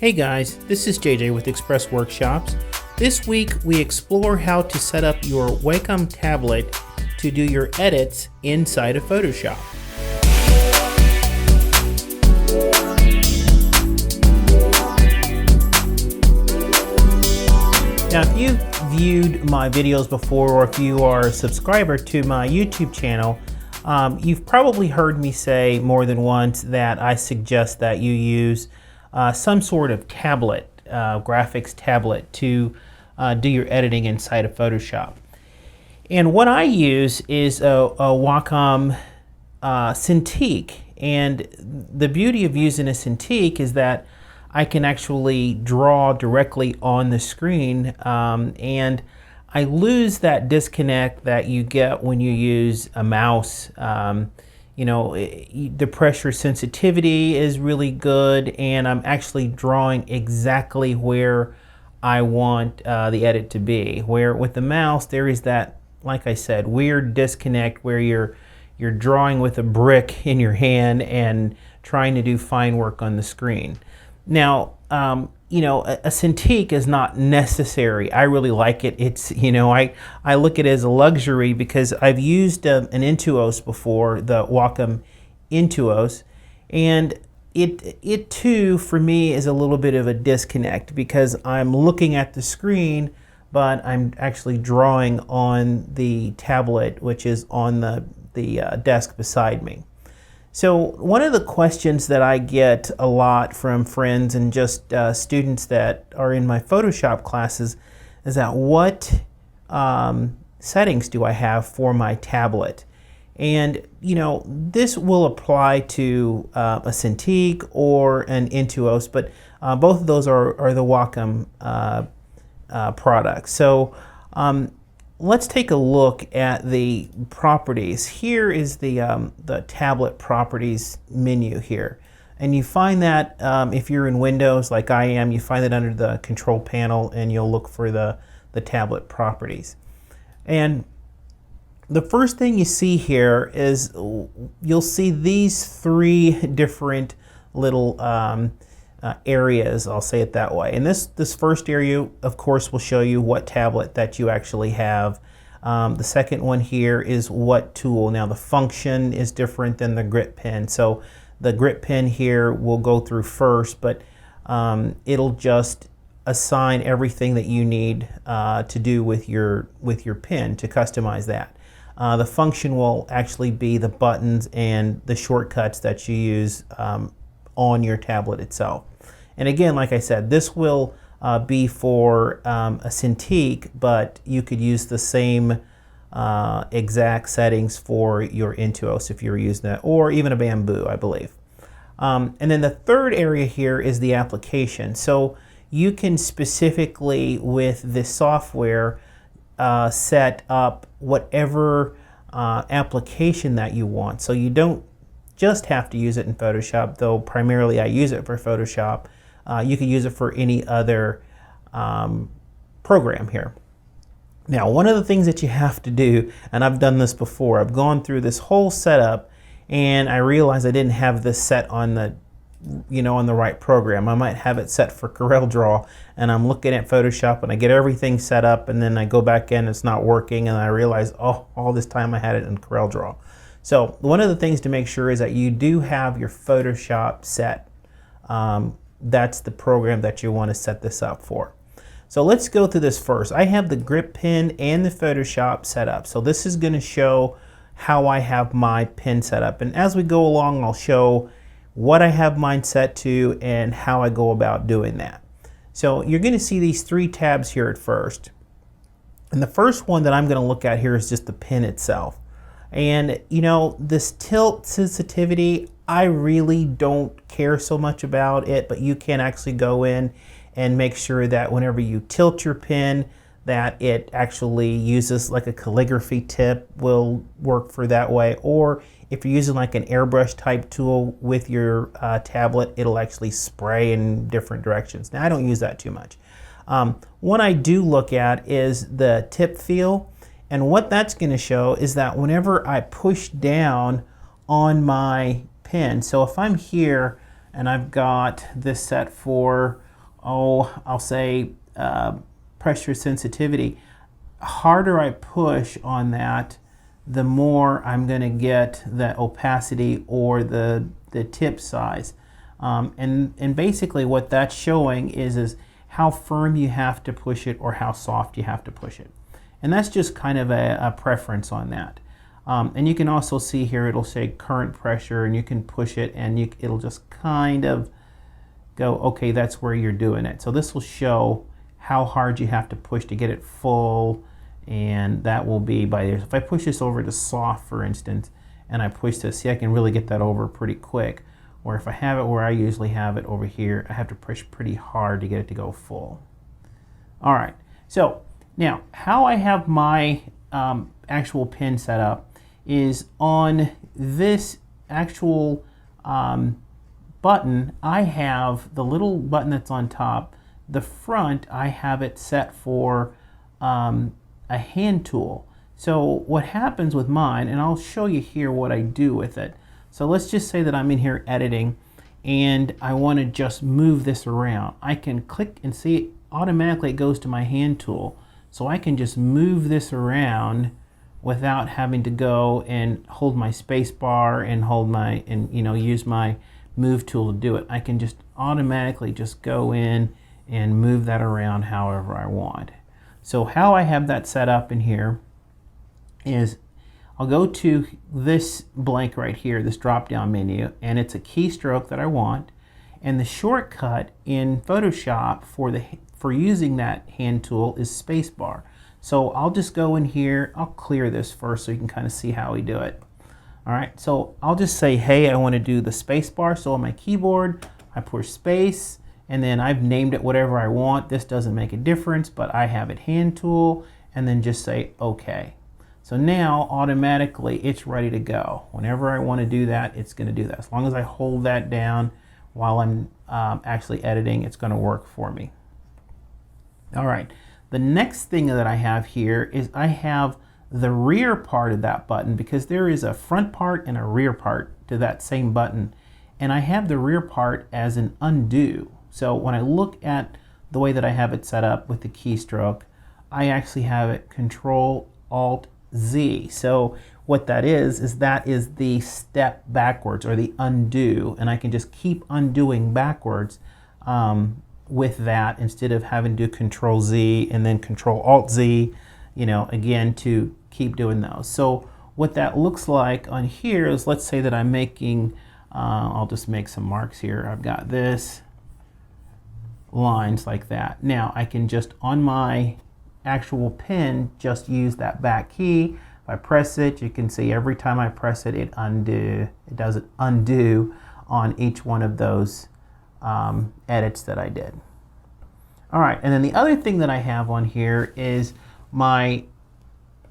Hey guys, this is JJ with Express Workshops. This week we explore how to set up your Wacom tablet to do your edits inside of Photoshop. Now if you've viewed my videos before, or if you are a subscriber to my YouTube channel, you've probably heard me say more than once that I suggest that you use some sort of tablet, graphics tablet, to do your editing inside of Photoshop. And what I use is a Wacom Cintiq. And the beauty of using a Cintiq is that I can actually draw directly on the screen, and I lose that disconnect that you get when you use a mouse. You know, the pressure sensitivity is really good, and I'm actually drawing exactly where I want the edit to be. Where with the mouse, there is that, like I said, weird disconnect where you're drawing with a brick in your hand and trying to do fine work on the screen. Now, you know, a Cintiq is not necessary. I really like it. It's, you know, I look at it as a luxury because I've used an Intuos before, the Wacom Intuos, and it too, for me, is a little bit of a disconnect because I'm looking at the screen, but I'm actually drawing on the tablet, which is on the desk beside me. So one of the questions that I get a lot from friends and just students that are in my Photoshop classes is that what settings do I have for my tablet? And you know, this will apply to a Cintiq or an Intuos, but both of those are the Wacom products. So let's take a look at the properties. Here is the tablet properties menu here. And you find that if you're in Windows like I am, you find it under the control panel, and you'll look for the tablet properties. And the first thing you see here is you'll see these three different little areas, I'll say it that way. And this first area, of course, will show you what tablet that you actually have. The second one here is what tool. Now the function is different than the grip pen. So the grip pen here will go through first, but it'll just assign everything that you need to do with your pen to customize that. The function will actually be the buttons and the shortcuts that you use on your tablet itself. And again, like I said, this will be for a Cintiq, but you could use the same exact settings for your Intuos if you were using that, or even a Bamboo, I believe. And then the third area here is the application. So you can specifically, with this software, set up whatever application that you want. So you don't just have to use it in Photoshop, though primarily I use it for Photoshop. You can use it for any other program here. Now, one of the things that you have to do, and I've done this before, I've gone through this whole setup and I realized I didn't have this set on the, you know, on the right program. I might have it set for CorelDRAW, and I'm looking at Photoshop and I get everything set up, and then I go back in, it's not working, and I realize, oh, all this time I had it in CorelDRAW. So one of the things to make sure is that you do have your Photoshop set. That's the program that you want to set this up for. So let's go through this first. I have the grip pen and the Photoshop set up. So this is going to show how I have my pen set up. And as we go along, I'll show what I have mine set to and how I go about doing that. So you're going to see these three tabs here at first. And the first one that I'm going to look at here is just the pen itself. And you know, this tilt sensitivity, I really don't care so much about it, but you can actually go in and make sure that whenever you tilt your pen, that it actually uses like a calligraphy tip will work for that way. Or if you're using like an airbrush type tool with your tablet, it'll actually spray in different directions. Now I don't use that too much. One I do look at is the tip feel. And what that's going to show is that whenever I push down on my pen, so if I'm here and I've got this set for I'll say pressure sensitivity, harder I push on that, the more I'm going to get the opacity or the tip size. And basically what that's showing is how firm you have to push it or how soft you have to push it. And that's just kind of a preference on that. And you can also see here it'll say current pressure, and you can push it and it'll just kind of go, okay, that's where you're doing it. So this will show how hard you have to push to get it full, and that will be by there. If I push this over to soft, for instance, and I push this, see, I can really get that over pretty quick. Or if I have it where I usually have it over here, I have to push pretty hard to get it to go full. All right, so now how I have my actual pen set up is on this actual button. I have the little button that's on top. The front, I have it set for a hand tool. So what happens with mine, and I'll show you here what I do with it. So let's just say that I'm in here editing and I want to just move this around. I can click and see automatically it goes to my hand tool. So I can just move this around without having to go and hold my space bar and use my move tool to do it. I can just automatically just go in and move that around however I want. So how I have that set up in here is I'll go to this blank right here, this drop down menu, and it's a keystroke that I want, and the shortcut in Photoshop for using that hand tool is spacebar. So I'll just go in here, I'll clear this first so you can kind of see how we do it. All right, so I'll just say, hey, I want to do the spacebar. So on my keyboard, I push space, and then I've named it whatever I want. This doesn't make a difference, but I have it hand tool, and then just say okay. So now automatically it's ready to go. Whenever I want to do that, it's going to do that. As long as I hold that down while I'm actually editing, it's going to work for me. All right, the next thing that I have here is I have the rear part of that button, because there is a front part and a rear part to that same button. And I have the rear part as an undo. So when I look at the way that I have it set up with the keystroke, I actually have it Control-Alt-Z. So what that is that is the step backwards, or the undo, and I can just keep undoing backwards with that instead of having to do Control-Z and then Control-Alt-Z, again, to keep doing those. So what that looks like on here is, let's say that I'm making, I'll just make some marks here. I've got this, lines like that. Now I can just, on my actual pen, just use that back key. If I press it, you can see every time I press it, it does it undo on each one of those edits that I did. All right, and then the other thing that I have on here is my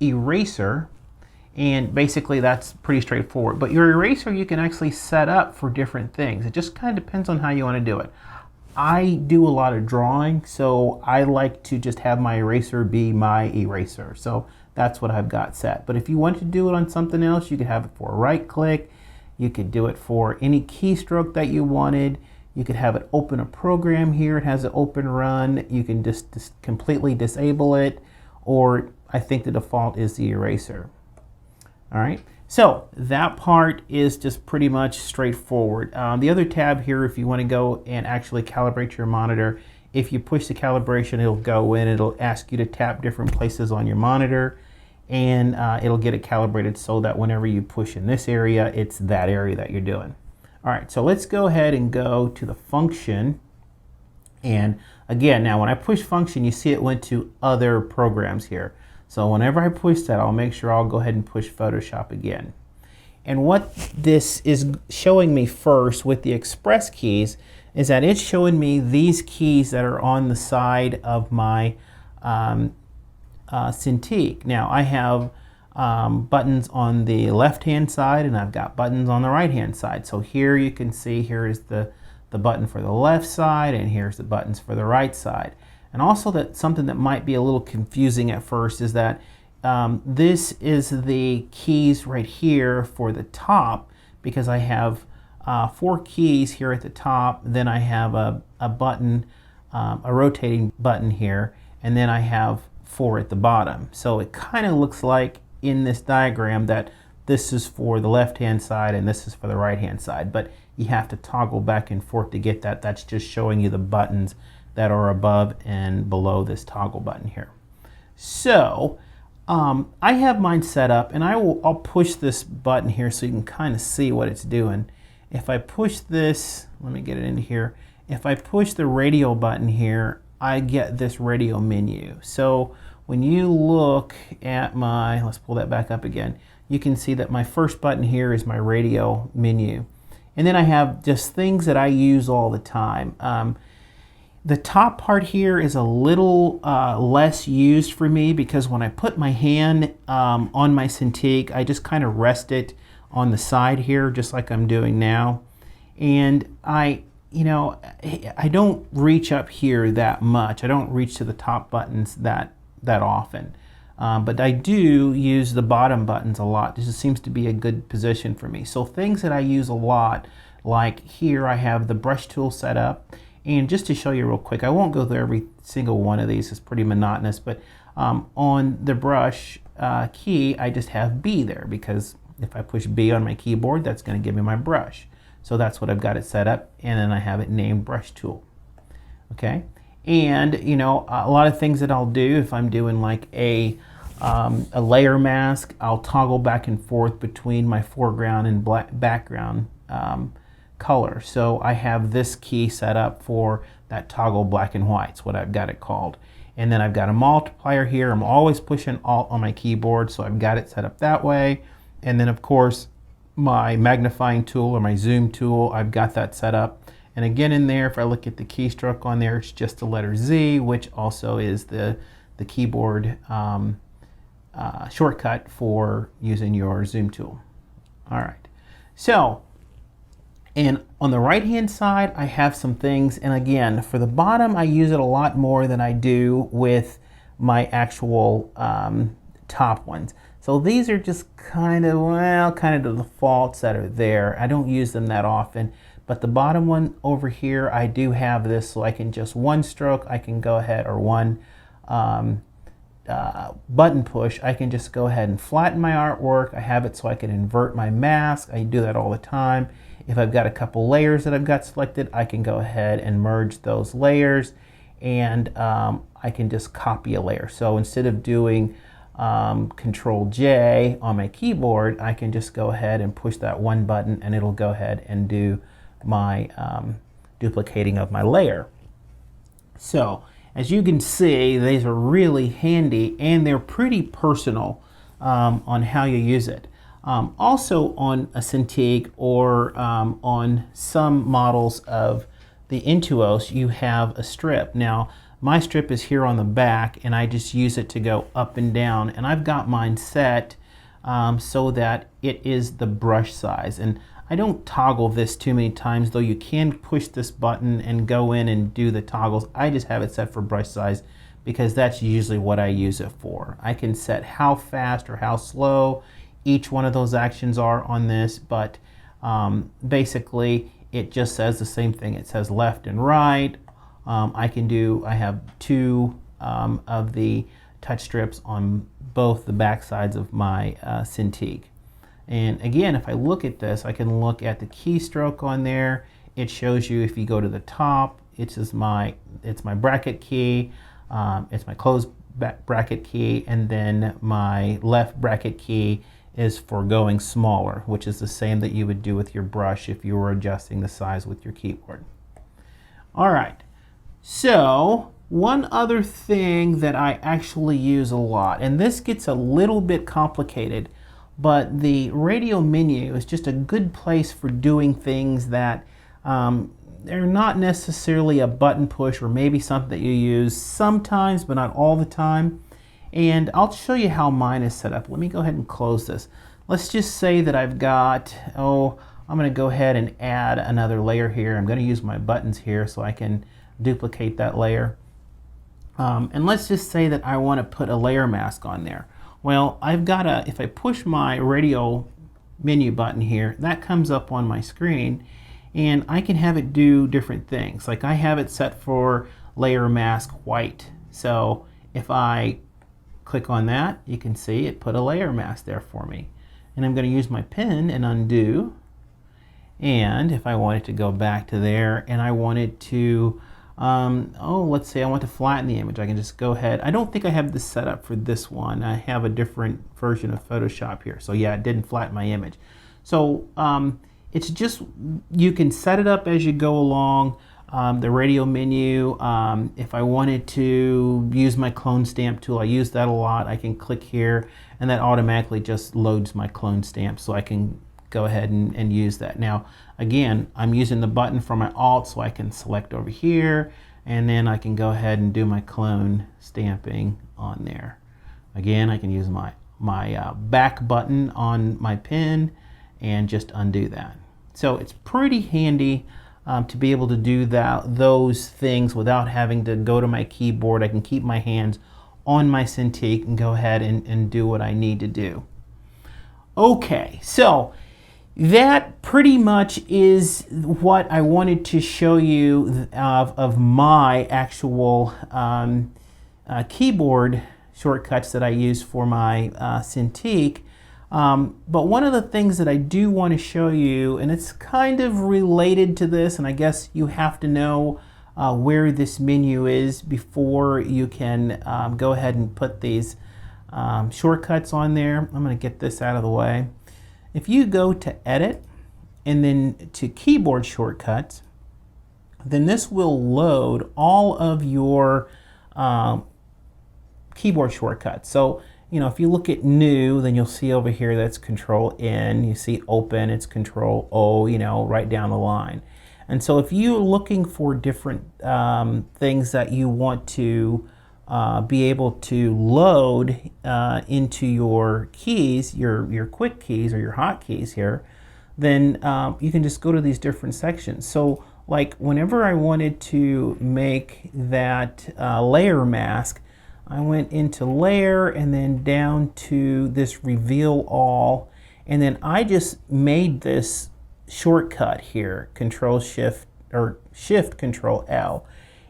eraser, and basically that's pretty straightforward. But your eraser you can actually set up for different things. It just kind of depends on how you want to do it. I do a lot of drawing, so I like to just have my eraser be my eraser. So that's what I've got set. But if you want to do it on something else, you could have it for a right click. You could do it for any keystroke that you wanted. You could have it open a program here. It has an open run. You can just completely disable it, or I think the default is the eraser. All right. So that part is just pretty much straightforward. The other tab here, if you want to go and actually calibrate your monitor, if you push the calibration, it'll go in, it'll ask you to tap different places on your monitor, and it'll get it calibrated so that whenever you push in this area, it's that area that you're doing. All right, so let's go ahead and go to the function. And again, now when I push function, you see it went to other programs here. So whenever I push that, I'll make sure I'll go ahead and push Photoshop again. And what this is showing me first with the express keys is that it's showing me these keys that are on the side of my Cintiq. Now I have buttons on the left-hand side, and I've got buttons on the right-hand side. So here you can see here is the button for the left side, and here's the buttons for the right side. And also, that something that might be a little confusing at first is that this is the keys right here for the top, because I have 4 keys here at the top. Then I have a button a rotating button here, and then I have 4 at the bottom. So it kind of looks like in this diagram that this is for the left hand side and this is for the right hand side, but you have to toggle back and forth to get that. That's just showing you the buttons that are above and below this toggle button here. So I have mine set up, and I'll push this button here so you can kind of see what it's doing. If I push this, let me get it into here. If I push the radio button here, I get this radio menu. So when you look at my, let's pull that back up again, you can see that my first button here is my radio menu. And then I have just things that I use all the time. The top part here is a little less used for me because when I put my hand on my Cintiq, I just kind of rest it on the side here, just like I'm doing now. And I don't reach up here that much. I don't reach to the top buttons that often. But I do use the bottom buttons a lot. This just seems to be a good position for me. So things that I use a lot, like here I have the brush tool set up. And just to show you real quick, I won't go through every single one of these, it's pretty monotonous, but on the brush key, I just have B there because if I push B on my keyboard, that's going to give me my brush. So that's what I've got it set up, and then I have it named brush tool. Okay, and a lot of things that I'll do if I'm doing like a layer mask, I'll toggle back and forth between my foreground and background color. So I have this key set up for that toggle black and white. It's what I've got it called. And then I've got a multiplier here. I'm always pushing Alt on my keyboard, so I've got it set up that way. And then of course my magnifying tool or my zoom tool, I've got that set up. And again in there, if I look at the keystroke on there, it's just the letter Z, which also is the keyboard shortcut for using your zoom tool. All right, so and on the right hand side I have some things, and again for the bottom I use it a lot more than I do with my actual top ones. So these are just kind of the defaults that are there. I don't use them that often, but the bottom one over here I do have this, so I can just one stroke, I can go ahead, or one button push, I can just go ahead and flatten my artwork. I have it so I can invert my mask. I do that all the time. If I've got a couple layers that I've got selected, I can go ahead and merge those layers, and I can just copy a layer. So instead of doing Control J on my keyboard, I can just go ahead and push that one button and it'll go ahead and do my duplicating of my layer. So as you can see, these are really handy and they're pretty personal on how you use it. Also on a Cintiq or on some models of the Intuos, you have a strip. Now my strip is here on the back and I just use it to go up and down, and I've got mine set so that it is the brush size. And I don't toggle this too many times, though you can push this button and go in and do the toggles. I just have it set for brush size because that's usually what I use it for. I can set how fast or how slow each one of those actions are on this, but basically it just says the same thing. It says left and right. I have two of the touch strips on both the back sides of my Cintiq. And again, if I look at this, I can look at the keystroke on there. It shows you if you go to the top, it's my bracket key, it's my close bracket key, and then my left bracket key is for going smaller, which is the same that you would do with your brush if you were adjusting the size with your keyboard. All right, so one other thing that I actually use a lot, and this gets a little bit complicated, but the radio menu is just a good place for doing things that they're not necessarily a button push, or maybe something that you use sometimes but not all the time. And I'll show you how mine is set up. Let me go ahead and close this. Let's just say that I've got, I'm going to go ahead and add another layer here. I'm going to use my buttons here so I can duplicate that layer. And let's just say that I want to put a layer mask on there. Well, if I push my radio menu button here, that comes up on my screen, and I can have it do different things. Like I have it set for layer mask white. So if I click on that, you can see it put a layer mask there for me. And I'm going to use my pen and undo. And if I wanted to go back to there and I wanted to, let's say I want to flatten the image, I can just go ahead. I don't think I have this set up for this one. I have a different version of Photoshop here. So yeah, it didn't flatten my image. So it's just, you can set it up as you go along. The Radial menu, if I wanted to use my clone stamp tool, I use that a lot. I can click here and that automatically just loads my clone stamp, so I can go ahead and use that. Now again, I'm using the button for my Alt, so I can select over here and then I can go ahead and do my clone stamping on there. Again, I can use my back button on my pen and just undo that. So it's pretty handy to be able to do those things without having to go to my keyboard. I can keep my hands on my Cintiq and go ahead and do what I need to do. Okay, so that pretty much is what I wanted to show you of my actual keyboard shortcuts that I use for my Cintiq. But one of the things that I do want to show you, and it's kind of related to this, and I guess you have to know where this menu is before you can go ahead and put these shortcuts on there. I'm going to get this out of the way. If you go to Edit and then to Keyboard Shortcuts, then this will load all of your keyboard shortcuts. So, you know, if you look at New, then you'll see over here that's Control N. You see Open, it's Control O, you know, right down the line. And so if you're looking for different things that you want to be able to load into your keys, your quick keys or your hotkeys here, then you can just go to these different sections. So like whenever I wanted to make that layer mask, I went into Layer and then down to this Reveal All, and then I just made this shortcut here, Control Shift or Shift Control L.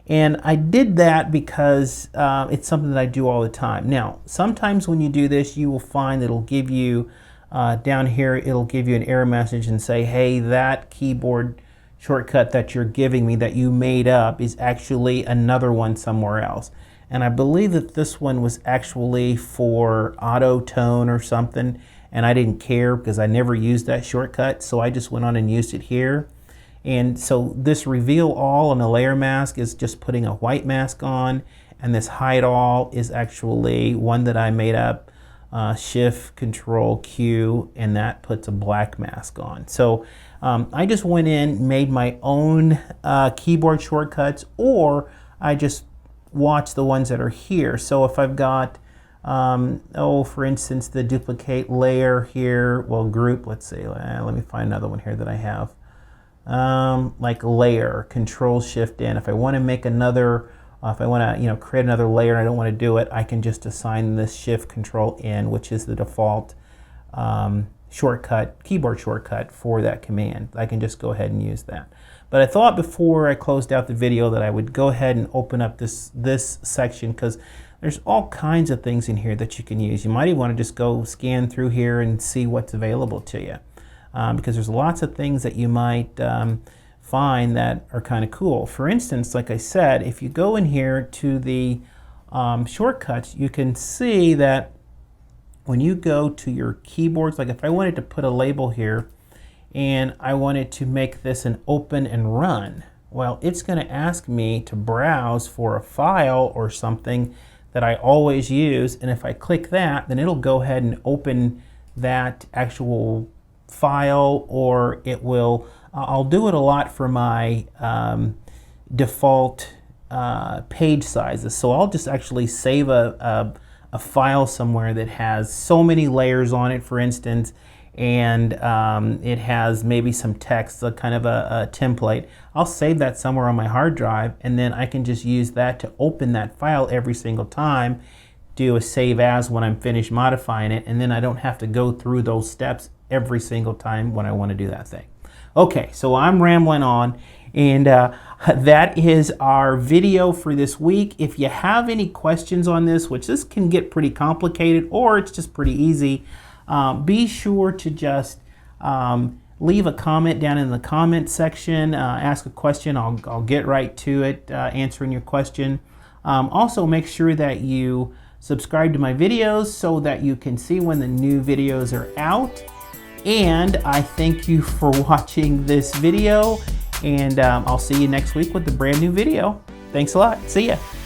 And I did that because it's something that I do all the time. Now, sometimes when you do this, you will find it'll give you, down here, it'll give you an error message and say, hey, that keyboard shortcut that you're giving me that you made up is actually another one somewhere else. And I believe that this one was actually for auto tone or something, and I didn't care because I never used that shortcut, so I just went on and used it here. And so this Reveal All on the layer mask is just putting a white mask on, and this Hide All is actually one that I made up, Shift Control Q, and that puts a black mask on. So I just went in, made my own keyboard shortcuts, or I just watch the ones that are here. So if I've got, for instance, the duplicate layer here, well, group, let's see, let me find another one here that I have. Like layer, Control Shift N. If I want to make another, if I want to, create another layer and I don't want to do it, I can just assign this Shift Control N, which is the default shortcut, keyboard shortcut for that command. I can just go ahead and use that. But I thought before I closed out the video that I would go ahead and open up this section, because there's all kinds of things in here that you can use. You might even want to just go scan through here and see what's available to you. Because there's lots of things that you might find that are kind of cool. For instance, like I said, if you go in here to the shortcuts, you can see that when you go to your keyboards, like if I wanted to put a label here and I wanted to make this an open and run, well, it's going to ask me to browse for a file or something that I always use, and if I click that, then it'll go ahead and open that actual file, or it will, I'll do it a lot for my default page sizes. So I'll just actually save a file somewhere that has so many layers on it, for instance, and it has maybe some text, kind of a template. I'll save that somewhere on my hard drive, and then I can just use that to open that file every single time, do a save as when I'm finished modifying it, and then I don't have to go through those steps every single time when I want to do that thing. Okay, so I'm rambling on, and that is our video for this week. If you have any questions on this, which this can get pretty complicated or it's just pretty easy, be sure to just leave a comment down in the comment section. Ask a question. I'll get right to it, answering your question. Also, make sure that you subscribe to my videos so that you can see when the new videos are out. And I thank you for watching this video, and I'll see you next week with a brand new video. Thanks a lot. See ya.